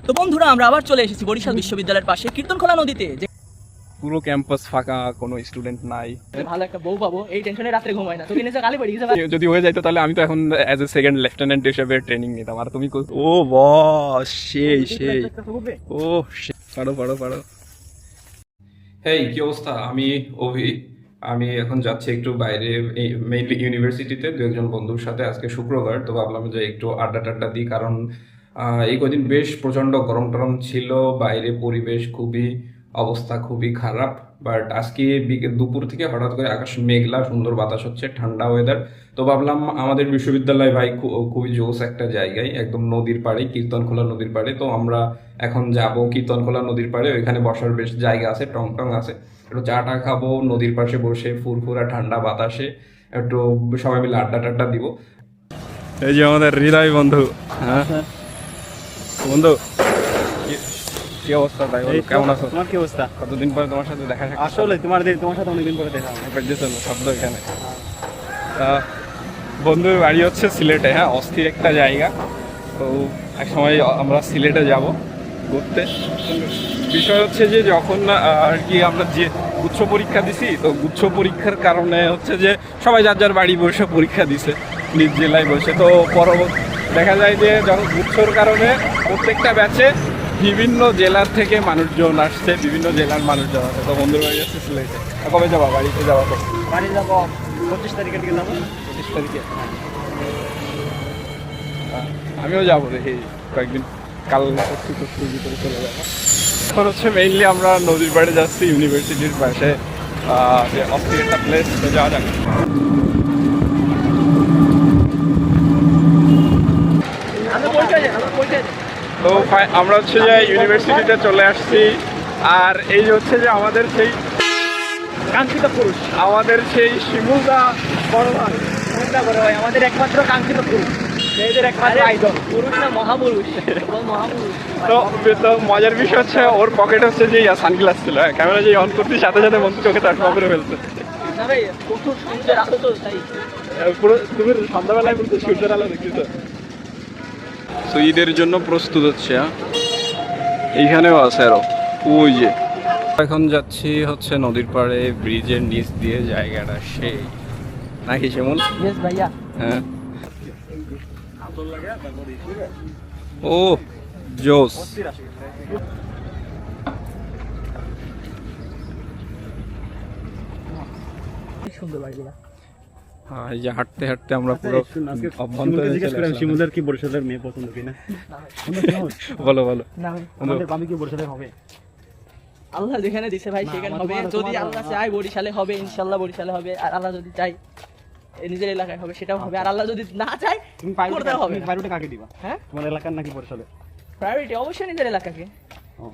তো বন্ধুরা আমরা আবার চলে এসেছি বরিশাল বিশ্ববিদ্যালয়ের পাশে কীর্তনখোলা নদীতে। পুরো ক্যাম্পাস ফাঁকা, কোনো স্টুডেন্ট নাই। ভালো একটা বউ পাবো, এই টেনশনে রাত্রে ঘুমাই না। তোকে নিচে গালি পড়ি গেছে। যদি হয়ে যাইতো তাহলে আমি তো এখন অ্যাজ এ সেকেন্ড লেফটেন্যান্ট হিসেবে ট্রেনিং নিতাম। আর তুমি ও বস সেই ও পারো পারো পারো। হেই, কি অবস্থা? আমি অভি। আমি এখন যাচ্ছি একটু বাইরে, মেইনলি ইউনিভার্সিটিতে দু একজন বন্ধুর সাথে। আজকে শুক্রবার, তো ভাবলাম যে একটু আড্ডা টাড্ডা দিই, কারণ এই কদিন বেশ প্রচণ্ড গরম টরম ছিল, বাইরে পরিবেশ খুবই, অবস্থা খুবই খারাপ। বাট আজকে দুপুর থেকে হঠাৎ করে আকাশ মেঘলা, সুন্দর বাতাস হচ্ছে, ঠান্ডা ওয়েদার। তো ভাবলাম আমাদের বিশ্ববিদ্যালয় ভাই খুবই জোস একটা জায়গায়, একদম নদীর পাড়ে, কীর্তনখোলা নদীর পাড়ে। তো আমরা এখন যাব কীর্তনখোলা নদীর পাড়ে, ওইখানে বসার বেশ জায়গা আছে, টং টং আছে। একটু চা টা খাবো, নদীর পাশে বসে ফুরফুরা ঠান্ডা বাতাসে একটু সবাই মিলে আড্ডা টাড্ডা দিব। এই যে আমাদের হৃদয় বন্ধু। হ্যাঁ বন্ধু, কি অবস্থা? তাই কেমন আছো? তোমার কি অবস্থা? কতদিন পরে তোমার সাথে দেখা সাক্ষাৎ। আসলে তোমার সাথে অনেকদিন পরে দেখা শব্দ এখানে। বন্ধুর বাড়ি হচ্ছে সিলেটে। হ্যাঁ, অস্থির একটা জায়গা। তো এক সময় আমরা সিলেটে যাব ঘুরতে। বিষয় হচ্ছে যে যখন আর কি আমরা যে গুচ্ছ পরীক্ষা দিছি, তো গুচ্ছ পরীক্ষার কারণে হচ্ছে যে সবাই যার যার বাড়ি বসে পরীক্ষা দিছে, নিজ জেলায় বসে। তো পরবর্তী দেখা যায় যে যখন গুচ্ছর কারণে প্রত্যেকটা ব্যাচে বিভিন্ন জেলার থেকে মানুষজন আসছে, বিভিন্ন জেলার মানুষজন আসছে। তো বন্ধুর বাড়ি আসছে সিলেটে। কবে যাবা বাড়িতে? যাওয়া তো বাড়ি যাবো 25 তারিখের দিকে যাবো। 25 তারিখে? আমিও যাবো, দেখি কয়েকদিন, কাল পরশুর ভিতরে চলে যাবো। এখন হচ্ছে মেইনলি আমরা নদীর পাড়ে যাচ্ছি, ইউনিভার্সিটির পাশে, যে অস্থির একটা প্লেস। তো যাওয়া যাক। তো আমরা হচ্ছে যে ইউনিভার্সিটিতে চলে আসছি। আর এই হচ্ছে যে আমাদের সেই কাঙ্ক্ষিত পুরুষ, আমাদের সেই শিমুলদা বড় ভাই, আমাদের একমাত্র কাঙ্ক্ষিত পুরুষ, মেয়েদের একমাত্র আইডল। পুরুষ না মহাপুরুষ, মহাপুরুষ। তো মজার বিষয় হচ্ছে ওর পকেটে হচ্ছে যে সানগ্লাস ছিল। ক্যামেরা যে অন করতে সাথে সাথে বন্ধু চোখে তার করে ফেলছে। না ভাই, প্রচুর সূর্যের আলো তো, তাই পুরো তুমি সন্ধ্যাবেলায় বলতে সূর্যের আলো দেখছি তো। তো ঈদের জন্য প্রস্তুত হচ্ছে। এইখানেও আছে আরো, ওই যে। এখন যাচ্ছি হচ্ছে নদীর পাড়ে, ব্রিজের নিচ দিয়ে, জায়গাটা সেই নাকি সেমন? ইয়েস ভাইয়া। হ্যাঁ, ও জোস। সুন্দর বাড়িগুলা। এই যে হাঁটতে হাঁটতে আমরা পুরো অভ্যন্তরে চলে আসলাম। শিমুলের কি বরিশালের মেয়ে পছন্দ কিনা? বলো বলো। আমাদের বাবি কি বরিশালের হবে? আল্লাহ যেখানে দিছে ভাই সেখানে হবে। যদি আল্লাহ চায় বরিশালে হবে, ইনশাল্লাহ বরিশালে হবে। আর আল্লাহ যদি চায় নিজের এলাকায় হবে, সেটাও হবে। আর আল্লাহ যদি না চায় তুমি প্রায়োরিটি কাকে দিবা? হ্যাঁ, তোমার এলাকার নাকি বরিশালে? প্রায়োরিটি অবশ্যই নিজের এলাকাকে,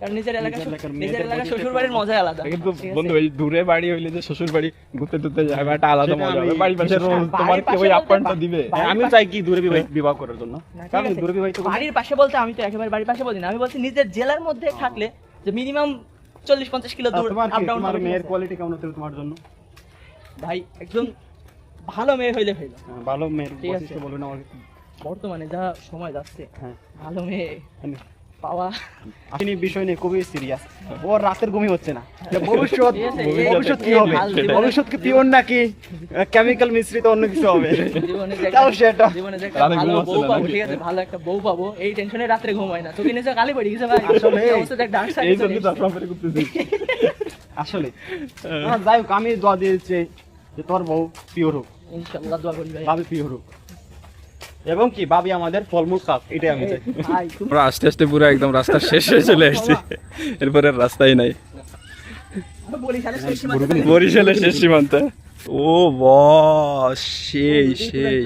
কারণ নিজের এলাকা শ্বশুর বাড়ির মজাই আলাদা। কিন্তু বন্ধু, এই দূরে বাড়ি হইলে যে শ্বশুর বাড়ি ঘুরতে টুরতে যাবে, একটা আলাদা মজা হবে। বাড়ির পাশে তোমার কি ওই আপ্যায়নটা দিবে? আমি চাই কি দূরে বিবাহ করার জন্য। কারণ দূরে বিবাহ তো বাড়ির পাশে বলতে আমি তো একেবারে বাড়ির পাশে বলি না, আমি বলছি নিজের জেলার মধ্যে থাকলে যে মিনিমাম 40-50 কিলো দূর আপ ডাউন। তোমার মেয়ের কোয়ালিটি কেমন হতে তোমার জন্য? ভাই একদম ভালো মেয়ে হইলে হইলো। ভালো মেয়ের বৈশিষ্ট্য বলুন আমাকে। বর্তমানে যা সময় যাচ্ছে, হ্যাঁ, ভালো মেয়ে পাওয়া আপনি বিষয় নিয়ে খুবই সিরিয়াস। ওর রাতের ঘুমই হচ্ছে না। ভবিষ্যৎ কি হবে? ভবিষ্যৎ কি পিওর নাকি কেমিক্যাল মিশ্রিত অন্য কিছু হবে? জীবনে যে ভালো বউ পাবো, ঠিক আছে, ভালো একটা বউ পাবো, এই টেনশনে রাত্রে ঘুমাই না। তোকে নিচে গালি পড়ি গেছে ভাই। আসলে ডার্ক সাইড, এই জন্য তো আপনারা করতেছি আসলে। যাই হোক, আমি দোয়া দিয়েছি যে তোর বউ পিওর হোক, ইনশাআল্লাহ দোয়া করি ভাই। ভাবি পিওর হোক, এবং কি ভাবি আমাদের ফলমূল খাক, এটাই আমি চাই। ভাই আমরা আস্তে আস্তে পুরো একদম রাস্তার শেষে চলে আসছি। এরপরে রাস্তাই নাই, বরিশালের শেষ সীমান্তে। ও বস সেই সেই,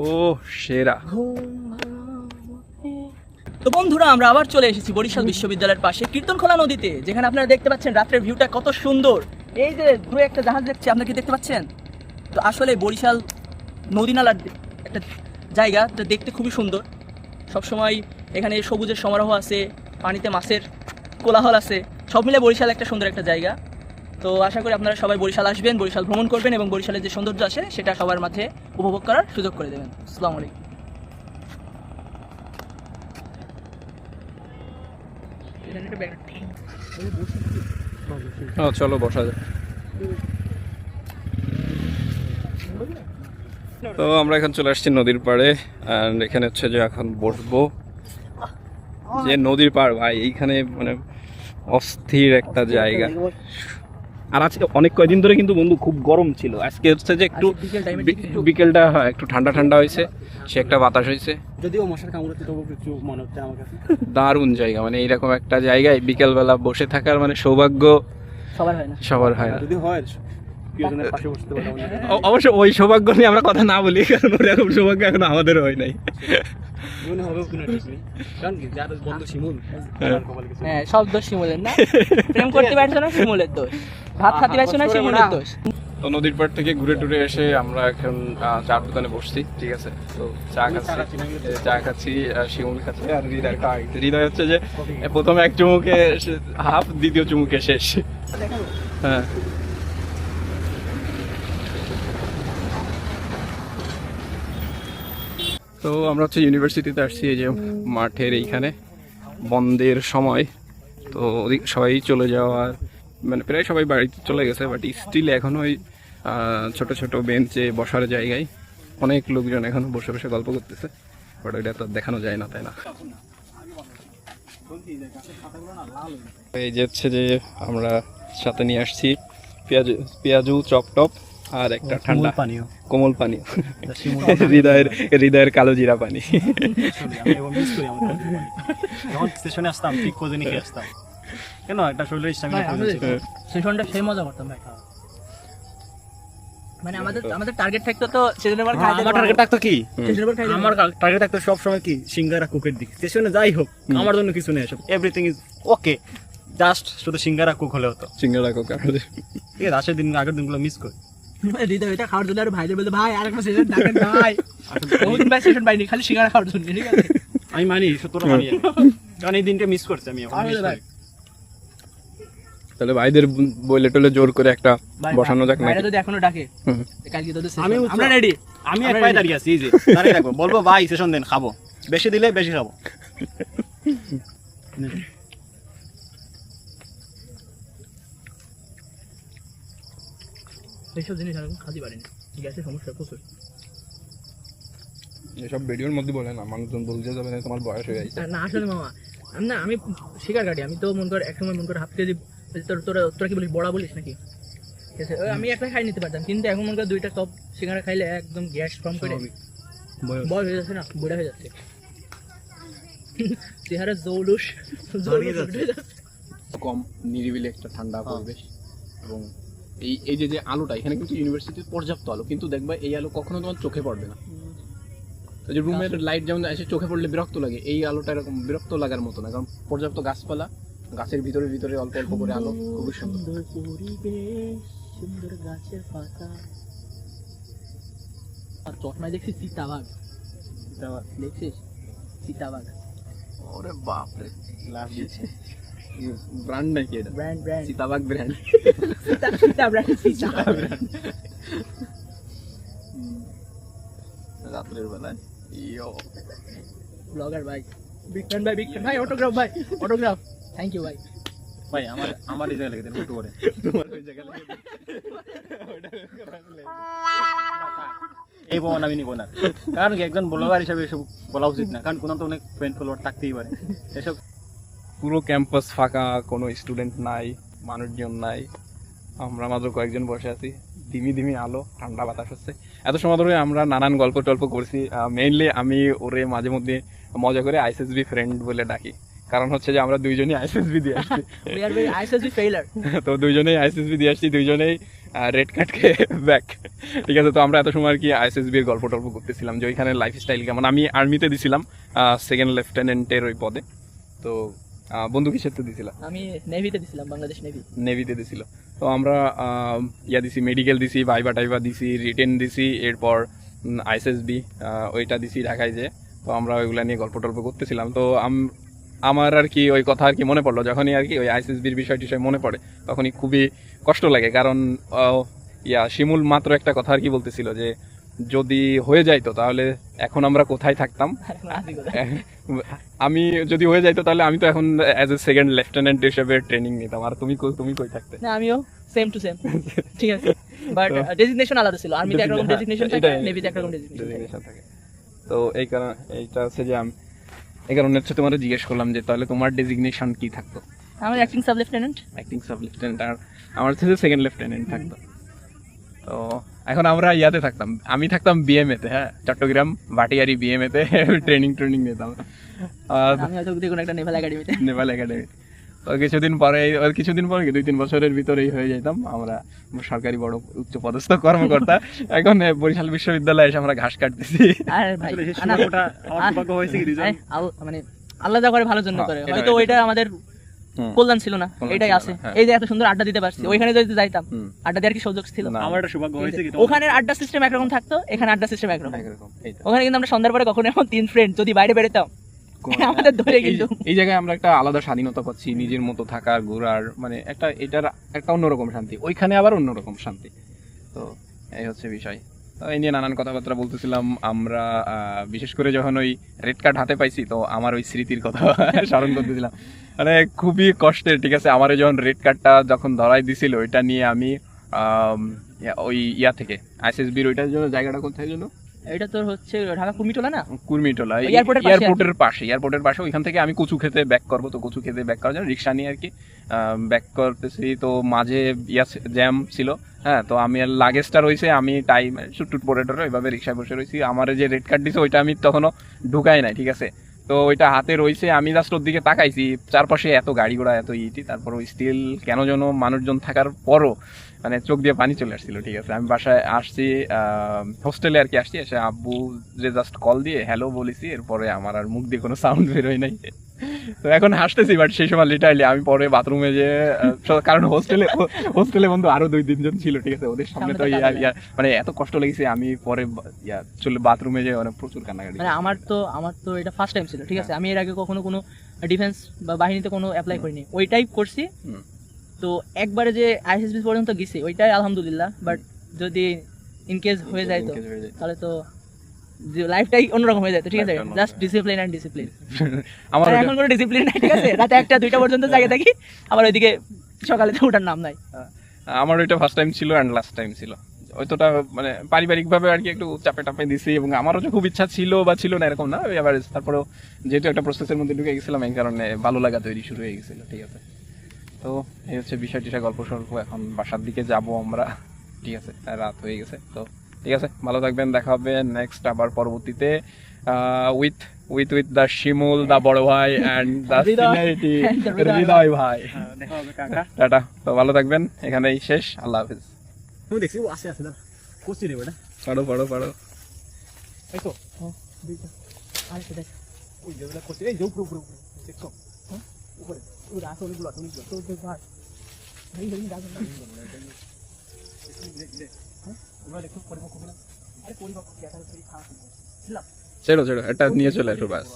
ও সেরা। তো বন্ধুরা আমরা আবার চলে এসেছি বরিশাল বিশ্ববিদ্যালয়ের পাশে কীর্তনখোলা নদীতে, যেখানে আপনারা দেখতে পাচ্ছেন রাত্রের ভিউটা কত সুন্দর। এই যে দূরে একটা জাহাজ দেখছি, আপনারা কি দেখতে পাচ্ছেন? তো আসলে বরিশাল নদী নালার একটা জায়গা, যা দেখতে খুবই সুন্দর। সবসময় এখানে সবুজের সমারোহ আছে, পানিতে মাছের কোলাহল আছে, সব মিলে বরিশাল একটা সুন্দর একটা জায়গা। তো আশা করি আপনারা সবাই বরিশাল আসবেন, বরিশাল ভ্রমণ করবেন এবং বরিশালের যে সৌন্দর্য আছে সেটা সবার মাঝে উপভোগ করার সুযোগ করে দেবেন। আসসালামু আলাইকুম। চলো বসা যায়। তো আমরা এখন চলে আসছি নদীর পাড়ে, অ্যান্ড এখানে হচ্ছে যে এখন বসবো। যে নদীর পাড় ভাই, এইখানে মানে অস্থির একটা জায়গা। আর আজকে অনেক কয়দিন ধরে কিন্তু বন্ধু খুব গরম ছিল, আজকে হচ্ছে যে একটু বিকেলটা একটু ঠান্ডা ঠান্ডা হয়েছে, সে একটা বাতাস হয়েছে। যদিও মশার কামড়াতে তবু কিছু মনে হচ্ছে আমার কাছে। দারুণ জায়গা, মানে এইরকম একটা জায়গায় বিকেলবেলা বসে থাকার মানে সৌভাগ্য সবার হয় না। সবার হয় না। যদি হয় প্রিয়জনের পাশে বসতে পারে অবশ্য ওই সৌভাগ্য নিয়ে আমরা কথা না বলি, কারণ ওরকম সৌভাগ্য এখন আমাদের হয় নাই। মনে হবে কিনা ঠিক নেই, কারণ কি যার বন্ধু শিমুল হ্যাঁ, সব দোষ শিমুলের না। প্রেম করতে পারছো না শিমুলের দোষ, ভাত খাতে পারছো না শিমুলের দোষ। তো নদীর পাড় থেকে ঘুরে টুরে এসে আমরা এখন চার দোকানে বসছি, ঠিক আছে। তো চা খাচ্ছি, শিমুল খাচ্ছি, আর হৃদয় খাওয়াইছে। হৃদয় হচ্ছে যে প্রথমে এক চুমুকে হাফ, দ্বিতীয় চুমুকে শেষ। হ্যাঁ, তো আমরা হচ্ছে ইউনিভার্সিটিতে আসছি, এই যে মাঠের এইখানে বন্ধের সময়। তো সবাই চলে যাওয়ার মানে প্রায় সবাই বাড়িতে চলে গেছে, বাট স্টিল এখন ওই ছোট ছোট বেঞ্চে বসার জায়গায় অনেক লোকজন এখন বসে বসে গল্প করতেছে, বাট ওইটা তো দেখানো যায় না, তাই না? এই যে হচ্ছে যে আমরা সাথে নিয়ে আসছি পেঁয়াজু চপ টপ আর একটা ঠান্ডা পানীয়, কোমল পানি, হৃদয়ের কালো জিরা পানি। যখন স্টেশনে আসতাম ঠিক খোঁজে নিয়ে আসতাম, কেন একটা শরীরের স্ট্যামিনা সেশনটা সেই মজা করতাম ভাই। মানে আমাদের টার্গেট থাকতো তো সেজনের পর খাইতে। আমার টার্গেট থাকতো কি, সেজনের পর খাইতে। আমার টার্গেট থাকতো সব সময় কি সিঙ্গারা কুকের দিকে। স্টেশনে যাই হোক আমার জন্য কিছু নেই, সব এভরিথিং ইজ ওকে, জাস্ট শুধু সিঙ্গারা কুক হলে হতো। সিঙ্গারা কোক, ঠিক আছে, আসের দিন আগের দিনগুলো মিস করি। হৃদয় এটা খাওয়ার জন্য আর ভাইদের বলতে ভাই আর একটা সেশন ডাকেন ভাই। বহুত ভাই সেশন পাইনি, খালি সিঙ্গারা খাওয়ার জন্য, ঠিক আছে? আমি মানি, সত্যটা মানি, কারণ এই দিনটা মিস করছি আমি এখন। তাহলে ভাইদের বইলে টলে জোর করে একটা বসানো যাক না? ভাইরা যদি এখনো ডাকে কালকে তোদের আমি আমরা রেডি। আমি এক পায়ে দাঁড়িয়ে আছি, এই যে দাঁড়িয়ে থাকবো, বলবো ভাই সেশন দেন, খাবো, বেশি দিলে বেশি খাবো। এইসব জিনিস আমি খাতে পারিনি, গ্যাসের সমস্যা প্রচুর। এসব ভিডিওর মধ্যে বলে না, মানুষজন বলতে যাবে না তোমার বয়স হয়ে গেছে। না আসলে মামা আমি শিকার কাটি, আমি তো মন করে একসময় মন করে হাফ কেজি তোরা কি বলিস, বড়া বলিস নাকি? ঠিক আছে, আমি একটা খাই নিতে পারতাম, কিন্তু এখন মন করে 2টা টপ সিঙ্গারা খাইলে একদম গ্যাস ফর্ম করে বয়স হয়ে যাচ্ছে না, বুড়া হয়ে যাচ্ছে, চেহারা জৌলুস কম নিরিবিলি একটা ঠান্ডা পরিবেশ, এবং এই যে আলোটা এখানে কিন্তু ইউনিভার্সিটির পর্যাপ্ত আলো, কিন্তু দেখবা এই আলো কখনো তোমার চোখে পড়বে না। তো যে রুমের লাইট যেমন এসে চোখে পড়লে বিরক্ত লাগে, এই আলোটা এরকম বিরক্ত লাগার মতো না, কারণ পর্যাপ্ত গাছপালা, গাছের ভিতরে ভিতরে অল্প অল্প করে আলো, খুবই সুন্দর পরিবেশ, সুন্দর গাছের পাতা। আর চশমায় দেখছিস চিতাবাঘ, দেখছিস চিতাবাঘ? ওরে বাপ রে, লাভ দিচ্ছে। ব্র্যান্ড নাকি এটা? ব্র্যান্ড চিতাবাঘ ব্র্যান্ড, চিতা ব্র্যান্ড, চিতা ব্র্যান্ড। রাতের বেলায় ব্লগার ভাই, বিগ ফ্যান ভাই, অটোগ্রাফ ভাই, অটোগ্রাফ, থ্যাংক ইউ ভাই। ভাই আমার এই জায়গা লেগে ফটো করে এই প্রমাণ আমি নিব না, কারণ কি একজন ব্লগার হিসাবে এসব বলা উচিত না, কারণ কোনো তো অনেক ফ্রেন্ড ফলোয়ার থাকতেই পারে। এসব পুরো ক্যাম্পাস ফাঁকা, কোনো স্টুডেন্ট নাই, মানুষজন নাই, আমরা মাত্র কয়েকজন বসে আছি, ধিমি ধিমি আলো, ঠান্ডা বাতাস হচ্ছে। এত সময় ধরে আমরা নানান গল্প টল্প করছি, মেইনলি আমি ওরে মাঝে মধ্যে মজা করে আইএসএসবি ফ্রেন্ড বলে ডাকি, কারণ হচ্ছে যে আমরা দুইজনই আইএসএসবি দিয়ে আসছি। আইএসএসবি ফেইলার, তো দুইজনেই আইএসএসবি দিয়ে আসছি, দুইজনেই রেড কার্ড খেয়ে ব্যাক, ঠিক আছে। তো আমরা এত সময় আর কি আইএসএসবির গল্প টল্প করতেছিলাম যে ওইখানে লাইফস্টাইল কেমন। আমি আর্মিতে দিছিলাম, সেকেন্ড লেফটেন্যান্টের ওই পদে। তো বন্ধু কিসের তো দিছিলাম? আমি নেভিতে দিছিলাম, বাংলাদেশ নেভিতে দিছিল। তো আমরা দিছি, মেডিকেল দিছি, ভাইবা টাইবা দিছি, রিটেন দিছি, এরপর আইএসএসবি ওইটা দিছি ঢাকায় যে। তো আমরা ওইগুলা নিয়ে গল্প টল্প করতেছিলাম। তো আমার আর কি ওই কথা আর কি মনে পড়লো, যখনই আর কি ওই আইএসএসবির বিষয়টি মনে পড়ে তখনই খুবই কষ্ট লাগে, কারণ শিমুল মাত্র একটা কথা আর কি বলতেছিল যে যদি হয়ে যাইতো তাহলে এখন আমরা কোথায় থাকতাম? আছি কোথায়? আমি যদি হয়ে যাইতো তাহলে আমি তো এখন অ্যাজ এ সেকেন্ড লেফটেন্যান্ট হিসেবে ট্রেনিং নিতাম, আর তুমি তুমি কই থাকতে? না আমিও সেম টু সেম, ঠিক আছে, বাট ডেজিগনেশন আলাদা ছিল। আর্মিতে একরকম ডেজিগনেশন থাকে, নেভিতে একরকম ডেজিগনেশন থাকে। তো এই কারণে এইটা হচ্ছে যে আমি এই কারণে হচ্ছে তোমার জিজ্ঞেস করলাম যে তাহলে তোমার ডেজিগনেশন কি থাকতো? আমার acting sub lieutenant. Acting sub lieutenant, আর আমার হচ্ছে সেকেন্ড লেফটেন্যান্ট থাকতো। তো এখন আমরা ইয়াতে থাকতাম, আমি থাকতাম বিএমএতে, হ্যাঁ চট্টগ্রাম ভাটিয়ারি বিএমএতে ট্রেনিং নিতাম। আমি হয়তো কোনো একটা নেভাল একাডেমিতে। নেপাল একাডেমি। তো কিছুদিন পরে 2-3 বছরের ভিতরেই হয়ে যেতাম আমরা সরকারি বড় উচ্চ পদস্থ কর্মকর্তা। এখন বরিশাল বিশ্ববিদ্যালয়ে এসে আমরা ঘাস কাটতেছি। আর ভাই ওটা আমার সৌভাগ্য হয়েছে কি রিজন? মানে আল্লাহ যা করে ভালোর জন্য করে, হয়তো ওইটা আমাদের কল্যাণ ছিল না, এটাই আছে। এই যে এত সুন্দর আড্ডা দিতে পারছি, ওইখানে যদি যাইতাম আড্ডা দেওয়ার কি সুযোগ ছিল? আমার একটা সৌভাগ্য হয়েছে কি, ওখানে আড্ডা সিস্টেম একরকম থাকতো, এখানে আড্ডা সিস্টেম একরকম। ওখানে কিন্তু আমরা সন্ধ্যার পরে কখনো এমন 3 ফ্রেন্ড যদি বাইরে বেরোতাম আমাদের ধরে কিন্তু এই জায়গায় আমরা একটা আলাদা স্বাধীনতা পাচ্ছি, নিজের মতো থাকার ঘোরার, মানে একটা এটার একটা অন্যরকম শান্তি, ওইখানে আবার অন্যরকম শান্তি। তো এই হচ্ছে বিষয়। তো এই নিয়ে নানান কথাবার্তা বলতেছিলাম আমরা, বিশেষ করে যখন ওই রেড কার্ড হাতে পাইছি তো আমার ওই স্মৃতির কথা স্মরণ করতেছিলাম। মানে খুবই কষ্টের, ঠিক আছে। আমার যখন রেড কার্ডটা যখন ধরাই দিছিল ওইটা নিয়ে আমি ওই ইয়া থেকে আইএসএসবির ওইটার জন্য জায়গাটা কোথায় জন্য, এটা তোর হচ্ছে ঢাকা কুর্মিটোলা না, কুর্মিটোলা এয়ারপোর্টের পাশে ওইখান থেকে আমি কচু খেতে ব্যাক করবো। তো কচু খেতে ব্যাক করার জন্য রিক্সা নিয়ে আর কি ব্যাক করতেছি। তো মাঝে জ্যাম ছিল, হ্যাঁ। তো আমি আর লাগেজটা রয়েছে, আমি টাইম টুট পরে টরে ওইভাবে রিক্সায় বসে রয়েছি। আমার যে রেড কার্ড দিছে ওইটা আমি তখনও ঢুকাই নাই, ঠিক আছে। তো ওইটা হাতে রয়েছে, আমি জাস্ট ওর দিকে তাকাইছি, চারপাশে এত গাড়ি ঘোড়া এত ইটি, তারপর ওই স্টিল কেন যেন মানুষজন থাকার পরও মানে চোখ দিয়ে পানি চলে আসছিল, ঠিক আছে। আমি বাসায় আসছি, হোস্টেলে আর কি আসছি, এসে আব্বু যে জাস্ট কল দিয়ে হ্যালো বলেছি, এরপরে আমার আর মুখ দিয়ে কোনো সাউন্ড বেরোয় নাই। তো এখন হাসতেছি, বাট সেই সময় লিটারলি আমি পরে বাথরুমে যে, কারণ হোস্টেলে বন্ধু আরো 2-3 জন ছিল, ঠিক আছে। ওদের সামনে তো মানে এত কষ্ট লেগেছে, আমি পরে চলে বাথরুমে যে অনেক প্রচুর কান্নাকাটি। মানে আমার তো এটা ফার্স্ট টাইম ছিল, ঠিক আছে। আমি এর আগে কখনো কোনো ডিফেন্স বা বাহিনীতে কোনো অ্যাপ্লাই করিনি, ওইটাই করছি। তো একবারে যে আইএসএসবি পর্যন্ত গেছি ওইটাই আলহামদুলিল্লাহ। বাট যদি ইনকেস হয়ে যায় তো তাহলে তো লাইফটাই অন্যরকম হয়ে যায়, ঠিক আছে। Just discipline and discipline. আমার এখন কোনো ডিসিপ্লিন নাই, ঠিক আছে। রাতে 1-2টা পর্যন্ত জাগে থাকি, আবার ওইদিকে সকালে তো ওঠার নাম নাই। আমার ওইটা ফার্স্ট টাইম ছিল অ্যান্ড লাস্ট টাইম ছিল। ওইটা মানে পারিবারিকভাবে আর কি একটু চাপে দিছি, এবং আমারও যে খুব ইচ্ছা ছিল বা ছিল না এরকম না, এভারেজ। তারপরেও যেহেতু একটা প্রসেসের মধ্যে ঢুকে গেছিলাম, এই কারণে ভালো লাগা তৈরি শুরু হয়ে গেছিল, ঠিক আছে। তো এই হচ্ছে বিষয়টিটা, গল্প স্বল্প। এখন বাসার দিকে যাব আমরা, ঠিক আছে, রাত হয়ে গেছে। তো ঠিক আছে, ভালো থাকবেন, দেখা হবে নেক্সট আবার পরবর্তীতে উইথ দ্য শিমুল, দ্য বড় ভাই অ্যান্ড দ্য সিনিয়রিটি হৃদয় ভাই। দেখা হবে কাকা, টাটা। তো ভালো থাকবেন, এখানেই শেষ, আল্লাহ হাফিজ। তুমি দেখছি ও আসে না কোচি রে বেটা, পাড়ো এই তো আর সেটা ওই যেগুলা কোচি, এই যে উপরে দেখছো, হ্যাঁ উপরে ওই রাত অনেকগুলো তো ভাই ভাই দাদা আমরা দেখো পরিপক্ক হলো, আরে পরিপক্ক কি আছে সেই খাওয়া ছিলাম, ছেড়ো এটা নিয়ে চলে আসো বাস।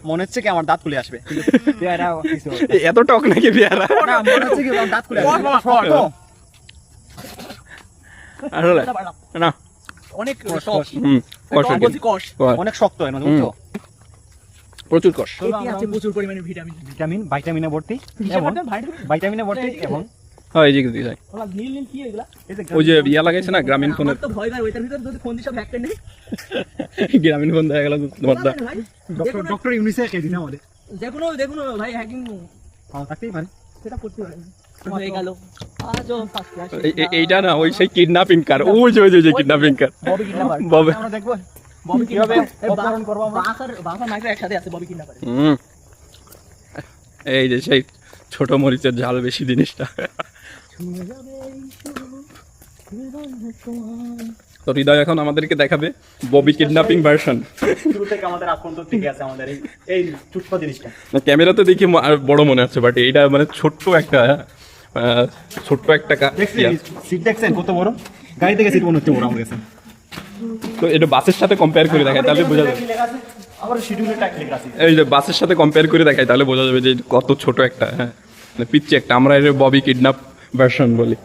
মনে হচ্ছে কি আমার দাঁত খুলে আসবে, এত টক নাকি পেয়ারা? মনে হচ্ছে কি আমার দাঁত খুলে আসবে আসলে না, অনেক অনেক শক্ত হয় না, বুঝছো? প্রচুর কষ, আছে প্রচুর পরিমাণে ভাইটামিনে ভর্তি, ভাইটামিনে ভর্তি। এবং হ্যাঁ এই যে কি যায়, নীল কি এগুলা? ওই যে ইয়া লাগাইছে না গ্রামীণ ফোনের, তো ভয় ভাই ওইটার ভিতর যদি ফোন দিছ হ্যাকটা নেই, গ্রামীণ ফোন দেখা গেল তোমার দা। ডক্টর ইউনিসে কে দিনা আমাদের, দেখুন ভাই হ্যাকিং থাকতেই পারে, সেটা করতে পারে। হয়ে গেল আজও ফার্স্ট ক্লাস। এইটা না, ওই সেই কিডন্যাপিং কার, ওই যে কিডন্যাপিং কার ববি কিডন্যাপার, ববি। আমরা দেখবো ববি কিভাবে কিভাবে অপহরণ করবো আমরা। বাসা মাইক্রো একসাথে আছে ববি কিডন্যাপার। এই যে সেই ছোট মরিচের ঝাল বেশি জিনিসটা। তো হৃদয় এখন আমাদেরকে দেখাবে ববি কিডন্যাপিং ভার্সন। শুরু থেকে আমাদের এখন তো ঠিক আছে আমাদের এই ছোট্ট জিনিসটা। ক্যামেরাতে দেখি বড় মনে হচ্ছে, বাট এইটা মানে ছোট্ট একটা সিট দেখছেন কত বড়, গাড়ি থেকে সিট মনে হচ্ছে বড় আমার কাছে। তো এটা বাসের সাথে কম্পেয়ার করে দেখায় তাহলে বোঝা যাবে, আবার শিডিউলে টাইপ লেখা আছে, এই যে বাসের সাথে কম্পেয়ার করে দেখায় তাহলে বোঝা যাবে যে কত ছোট একটা। হ্যাঁ পিচ্ছি একটা, আমরা এর ববি কিডন্যাপ ভার্সন বলি।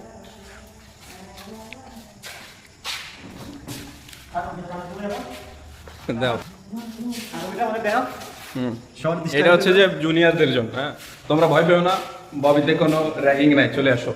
দাও। এটা হচ্ছে যে জুনিয়রদের জন্য, হ্যাঁ তোমরা ভয় পেও না, ববিতে কোনো র্যাগিং নাই, চলে আসো।